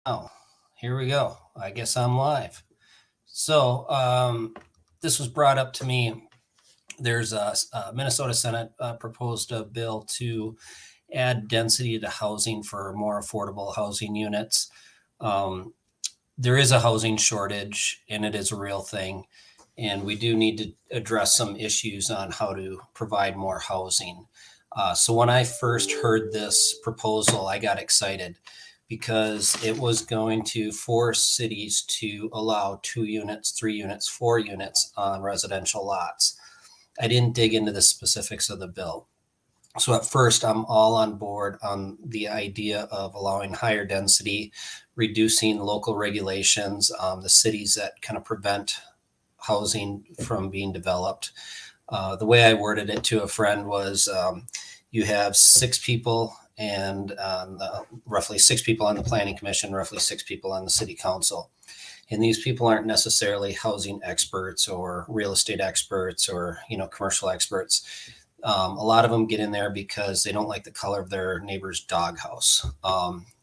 Oh, here we go. I guess I'm live. So, this was brought up to me. There's a Minnesota Senate proposed a bill to add density to housing for more affordable housing units. Um, there is a housing shortage, and it is a real thing. And we do need to address some issues on how to provide more housing. So when I first heard this proposal, I got excited because it was going to force cities to allow 2 units, 3 units, 4 units on residential lots. I didn't dig into the specifics of the bill. So at first, I'm all on board on the idea of allowing higher density, reducing local regulations, the cities that kind of prevent housing from being developed. The way I worded it to a friend was you have 6 people and roughly 6 people on the planning commission, roughly 6 people on the city council. And these people aren't necessarily housing experts or real estate experts or commercial experts. A lot of them get in there because they don't like the color of their neighbor's doghouse.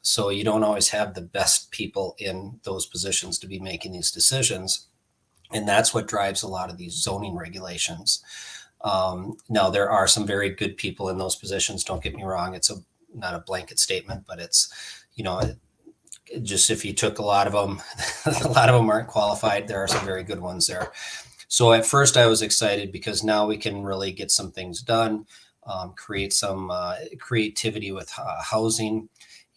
So you don't always have the best people in those positions to be making these decisions. And that's what drives a lot of these zoning regulations. Now, there are some very good people in those positions. Don't get me wrong. It's not a blanket statement, but it's, just if you took a lot of them, a lot of them aren't qualified. There are some very good ones there. So at first I was excited because now we can really get some things done, create some creativity with housing.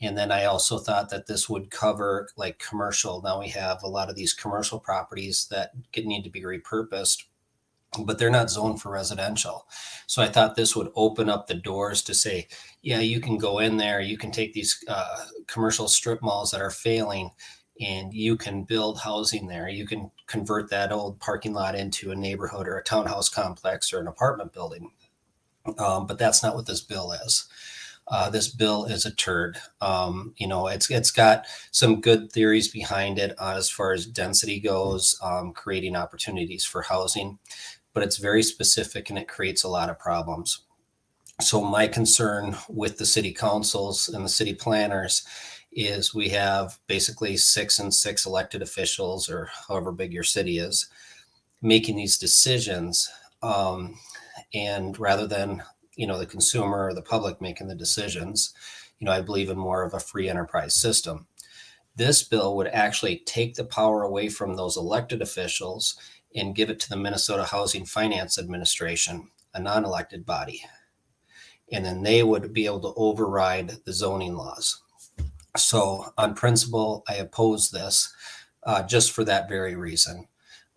And then I also thought that this would cover like commercial. Now we have a lot of these commercial properties that need to be repurposed, but they're not zoned for residential. So I thought this would open up the doors to say, yeah, you can go in there, you can take these commercial strip malls that are failing and you can build housing there. You can convert that old parking lot into a neighborhood or a townhouse complex or an apartment building. But that's not what this bill is. This bill is a turd. It's got some good theories behind it as far as density goes, creating opportunities for housing, but it's very specific and it creates a lot of problems. So my concern with the city councils and the city planners is we have basically 6 elected officials, or however big your city is, making these decisions. And rather than the consumer or the public making the decisions, I believe in more of a free enterprise system. This bill would actually take the power away from those elected officials and give it to the Minnesota Housing Finance Administration, a non-elected body. And then they would be able to override the zoning laws. So on principle, I oppose this just for that very reason.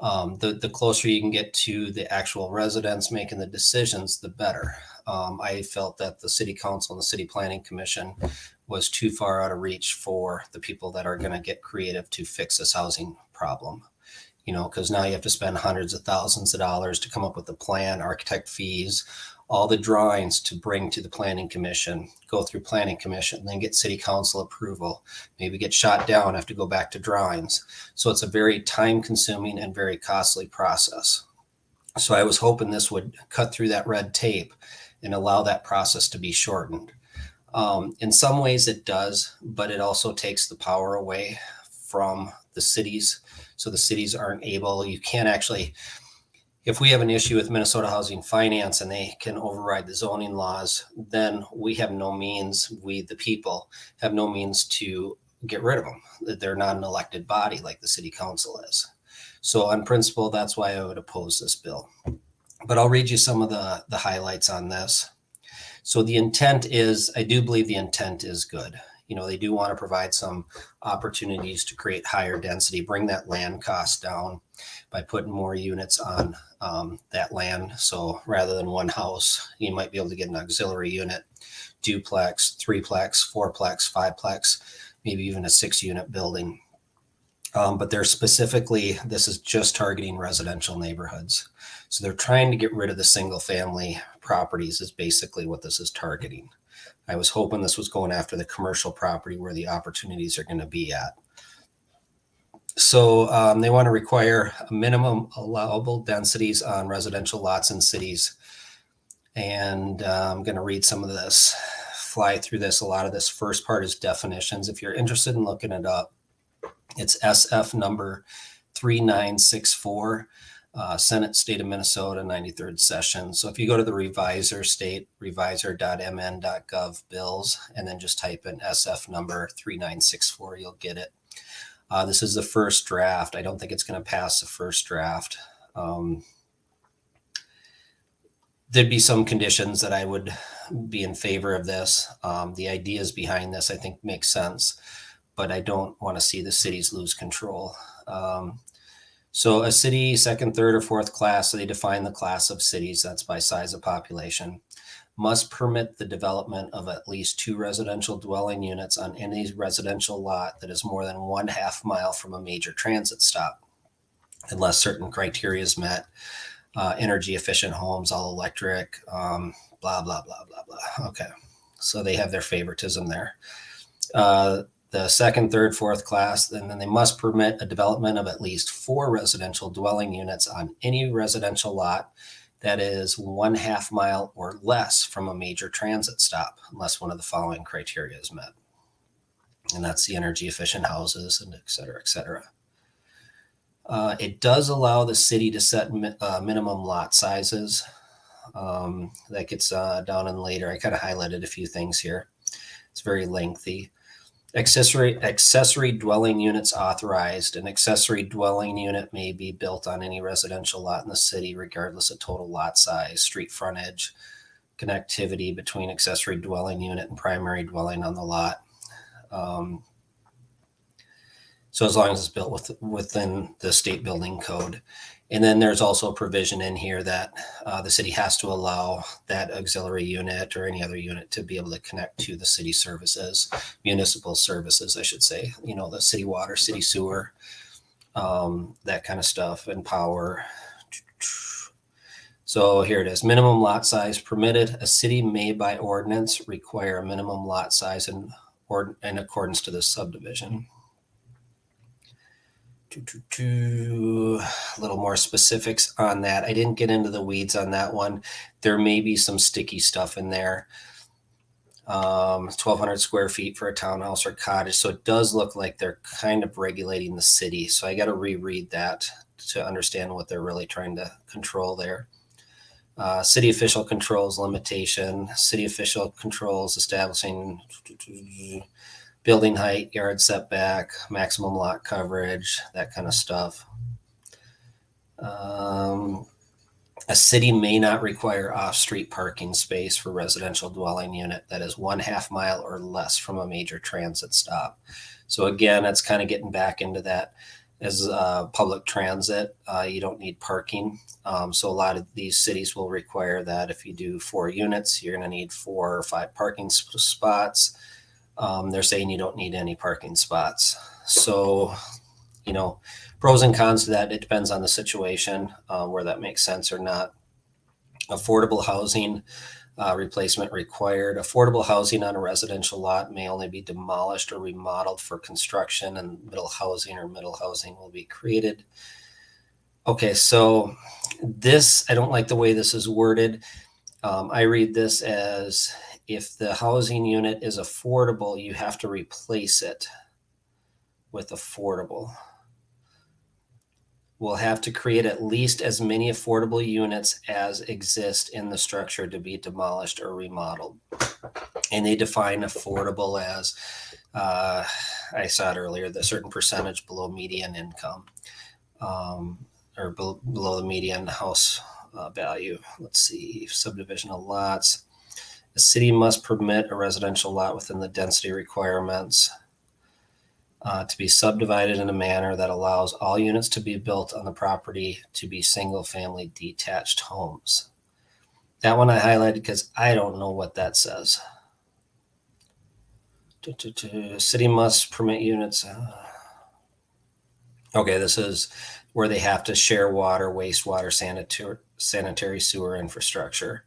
The closer you can get to the actual residents making the decisions, the better. I felt that the city council and the city planning commission was too far out of reach for the people that are going to get creative to fix this housing problem. Because now you have to spend hundreds of thousands of dollars to come up with a plan, architect fees, all the drawings to bring to the planning commission, go through planning commission, then get city council approval, maybe get shot down, have to go back to drawings. So it's a very time consuming and very costly process. So I was hoping this would cut through that red tape and allow that process to be shortened. In some ways it does, but it also takes the power away from the cities. So the cities aren't able, you can't actually, if we have an issue with Minnesota Housing Finance and they can override the zoning laws, then we have no means, we the people have no means to get rid of them. They're not an elected body like the city council is. So on principle, that's why I would oppose this bill. But I'll read you some of the highlights on this. So the intent is, I do believe the intent is good. They do want to provide some opportunities to create higher density, bring that land cost down by putting more units on that land. So rather than one house, you might be able to get an auxiliary unit, duplex, threeplex, fourplex, fiveplex, maybe even a 6-unit building. But they're specifically, this is just targeting residential neighborhoods. So they're trying to get rid of the single family properties is basically what this is targeting. I was hoping this was going after the commercial property where the opportunities are going to be at. So they want to require a minimum allowable densities on residential lots in cities. And I'm going to read some of this, fly through this. A lot of this first part is definitions. If you're interested in looking it up, It's SF number 3964, Senate State of Minnesota 93rd session. So if you go to the reviser.mn.gov bills and then just type in SF number 3964, you'll get it. This is the first draft. I don't think it's going to pass the first draft. There'd be some conditions that I would be in favor of this. The ideas behind this, I think, make sense, but I don't want to see the cities lose control. So a city, second, third, or fourth class, so they define the class of cities, that's by size of population, must permit the development of at least 2 residential dwelling units on any residential lot that is more than 1/2 mile from a major transit stop, unless certain criteria is met. Energy efficient homes, all electric, blah, blah, blah, blah, blah. Okay. So they have their favoritism there. The second, third, fourth class, and then they must permit a development of at least 4 residential dwelling units on any residential lot that is 1/2 mile or less from a major transit stop, unless one of the following criteria is met. And that's the energy efficient houses and et cetera, et cetera. It does allow the city to set minimum lot sizes. That gets down in later. I kind of highlighted a few things here. It's very lengthy. Accessory dwelling units authorized. An accessory dwelling unit may be built on any residential lot in the city, regardless of total lot size, street frontage, connectivity between accessory dwelling unit and primary dwelling on the lot. So as long as it's built within the state building code. And then there's also a provision in here that the city has to allow that auxiliary unit or any other unit to be able to connect to the city services, municipal services, I should say, the city water, city sewer, that kind of stuff, and power. So here it is. Minimum lot size permitted. A city may by ordinance require a minimum lot size in accordance to this subdivision. A little more specifics on that. I didn't get into the weeds on that one. There may be some sticky stuff in there. 1,200 square feet for a townhouse or cottage. So it does look like they're kind of regulating the city. So I got to reread that to understand what they're really trying to control there. City official controls limitation. City official controls establishing building height, yard setback, maximum lot coverage, that kind of stuff. A city may not require off-street parking space for residential dwelling unit that is 1/2 mile or less from a major transit stop. So again, that's kind of getting back into that. As public transit, you don't need parking. So a lot of these cities will require that if you do 4 units, you're going to need 4 or 5 parking spots. They're saying you don't need any parking spots. So, pros and cons to that, it depends on the situation, where that makes sense or not. Affordable housing replacement required. Affordable housing on a residential lot may only be demolished or remodeled for construction, and middle housing will be created. Okay, so this, I don't like the way this is worded. I read this as, if the housing unit is affordable, you have to replace it with affordable. We'll have to create at least as many affordable units as exist in the structure to be demolished or remodeled. And they define affordable as, I saw it earlier, the certain percentage below median income, or below the median house value. Let's see, subdivision of lots. A city must permit a residential lot within the density requirements to be subdivided in a manner that allows all units to be built on the property to be single-family detached homes. That one I highlighted because I don't know what that says. City must permit units. Okay, this is where they have to share water, wastewater, sanitary sewer infrastructure.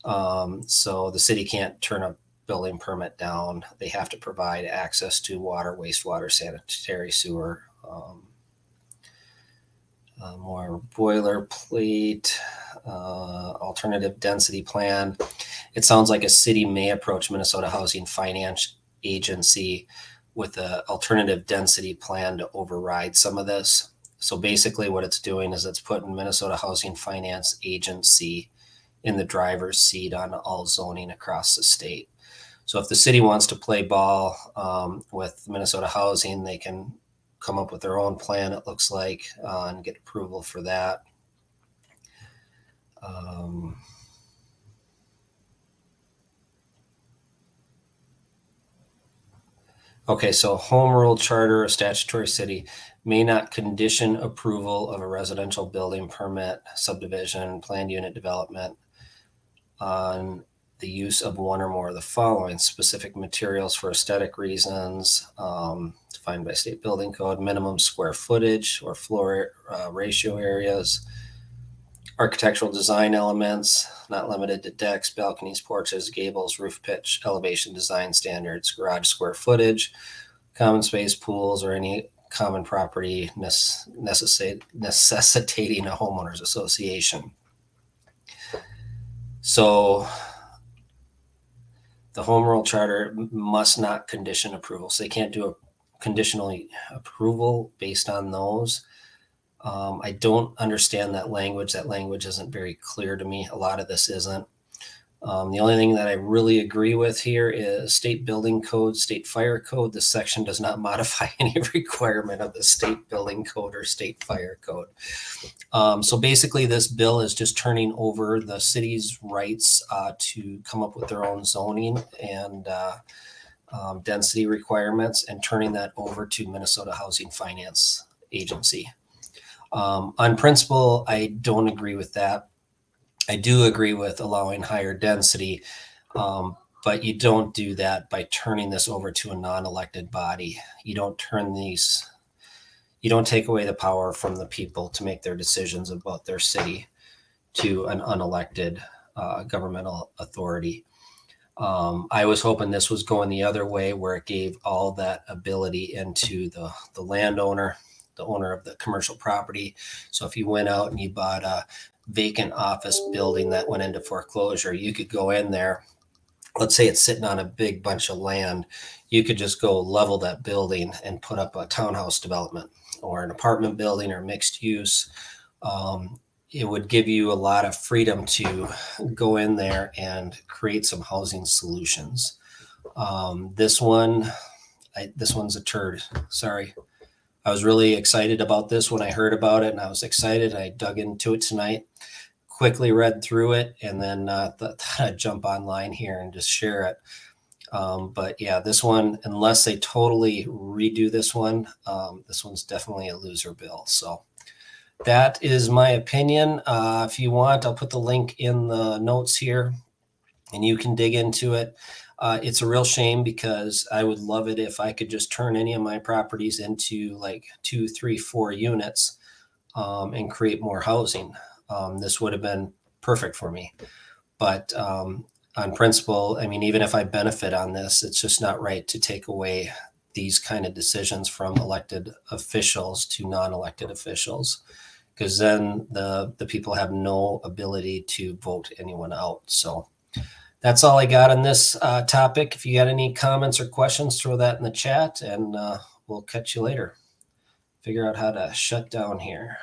So the city can't turn a building permit down. They have to provide access to water, wastewater, sanitary sewer. More boilerplate, alternative density plan. It sounds like a city may approach Minnesota Housing Finance Agency with an alternative density plan to override some of this. So basically what it's doing is it's putting Minnesota Housing Finance Agency in the driver's seat on all zoning across the state. So if the city wants to play ball with Minnesota Housing, they can come up with their own plan, it looks like, and get approval for that. Okay, so home rule charter or statutory city may not condition approval of a residential building permit, subdivision, planned unit development on the use of one or more of the following: specific materials for aesthetic reasons, defined by state building code, minimum square footage or floor ratio areas, architectural design elements, not limited to decks, balconies, porches, gables, roof pitch, elevation design standards, garage square footage, common space, pools, or any common property necessitating a homeowners association. So the home rule charter must not condition approval. So they can't do a conditionally approval based on those. I don't understand that language. That language isn't very clear to me. A lot of this isn't. The only thing that I really agree with here is state building code, state fire code. This section does not modify any requirement of the state building code or state fire code. So basically this bill is just turning over the city's rights to come up with their own zoning and density requirements and turning that over to Minnesota Housing Finance Agency. On principle, I don't agree with that. I do agree with allowing higher density, but you don't do that by turning this over to a non-elected body. You don't take away the power from the people to make their decisions about their city to an unelected governmental authority. I was hoping this was going the other way, where it gave all that ability into the landowner, the owner of the commercial property. So if you went out and you bought a vacant office building that went into foreclosure, you could go in there. Let's say it's sitting on a big bunch of land. You could just go level that building and put up a townhouse development or an apartment building or mixed use. It would give you a lot of freedom to go in there and create some housing solutions. This one's a turd. Sorry. I was really excited about this when I heard about it, and I was excited. I dug into it tonight, quickly read through it, and then thought I'd jump online here and just share it. But yeah, this one, unless they totally redo this one's definitely a loser bill. So that is my opinion. If you want, I'll put the link in the notes here and you can dig into it. It's a real shame because I would love it if I could just turn any of my properties into like 2, 3, 4 units and create more housing. This would have been perfect for me. But on principle, I mean, even if I benefit on this, it's just not right to take away these kind of decisions from elected officials to non-elected officials, because then the people have no ability to vote anyone out. So that's all I got on this topic. If you got any comments or questions, throw that in the chat and we'll catch you later. Figure out how to shut down here.